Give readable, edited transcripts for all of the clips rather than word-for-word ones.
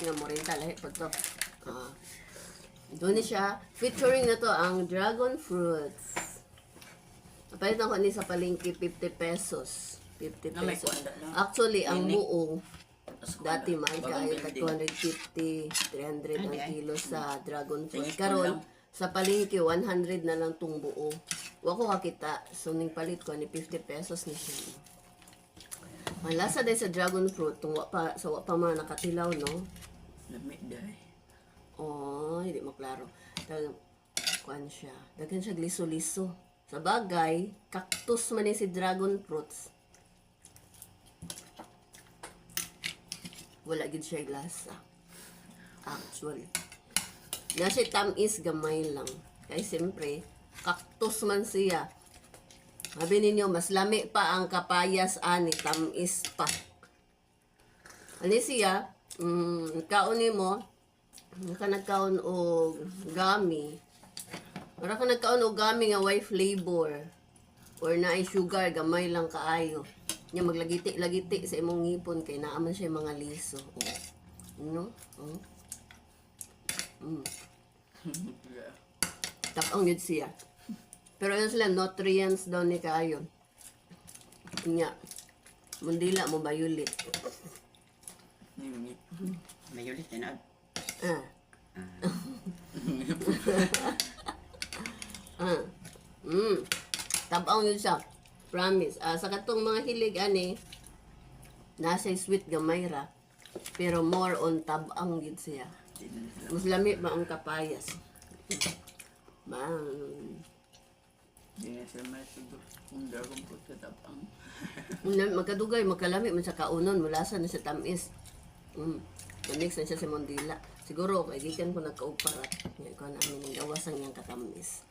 Nga mo rin talahi po to. Doon siya. Featuring na to ang dragon fruits. Napalitan ko ni sa palengke 50 pesos. 50 Na may pesos. kwanda lang. Actually, ang Nini. buo, Tapos dati man bagong kaya building. 250, 300 ang kilo sa dragon fruit. Tingin ko Karon lang. sa palengke 100 na lang tong buo. Wa ko kakita. So ning palit ko ni 50 pesos ni siya. Ang lasa dahil sa dragon fruit, tung wa pa man nakatilaw, no? Lamig dahil. Oh, hindi maklaro. Kuan siya. Daghan siya liso-liso. Sa bagay, cactus man ni si dragon fruits. Wala gid siya lasa. Actually. Nasi tamis gamay lang. Kaya siyempre, cactus man siya. Sabi ninyo, mas lami pa ang kapayas ani, tamis pa. Ani siya, kaon mo, nagkaon o gami. Para ka nagkaon o gami nga way flavor. Or na ay sugar, gamay lang kaayo. Nya maglagiti-lagiti sa imong ngipon kay naaman siya mga liso. No? Tapang yun siya. Pero yun sila, nutrients daw ni kaayo. Nya, mundila mo bayulit. May ulit na. Tabang yun siya. Promise. Sa katong mga hilig ani, nasa sweet gamay ra. Pero more on tabang yun siya. Mas lami ba ang kapayas? Hindi na sila may sugot. Kung dragon fruit sa tapang. Magkadugay, magkalami man sa kaunon, mulasa na sa tamis. Manix na siya sa Mondila. Siguro, kay gikan ko nagkauparat. Ngayon ko namin ang gawas ang iyang katamis.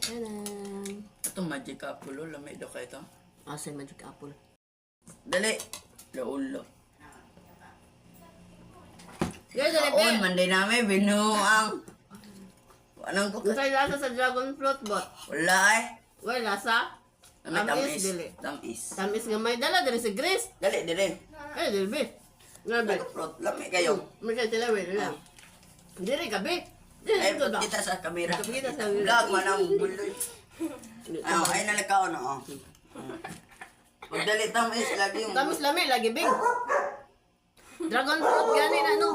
Tanan! Ito magic apple. Lamig daw kayo ito. Sa magic apple. Dali! Laulo. Guys, dali, Kaon, manday namin. Binuang. Anong ko? Usay lasa sa dragon fruit bot. Wala eh. Wala lasa? May tamis. dili. Tamis. Tamis nga may dala, dali si Grace. Dali, dali. Dili, be. Grabe. Fruit. Lamig kayo. May katilawi, dili. Dili ka, be. Dili, Ay, ito ba? kita sa kamera. Kita sa Vlog, manang buloy. Ano, ay nalakaw na, oh. Magdali tamis lagi yung... Tamis lami, lagi, bing. Dragon fruit, gani na, no?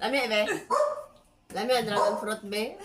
Lami, be. Lami ang dragon fruit, be.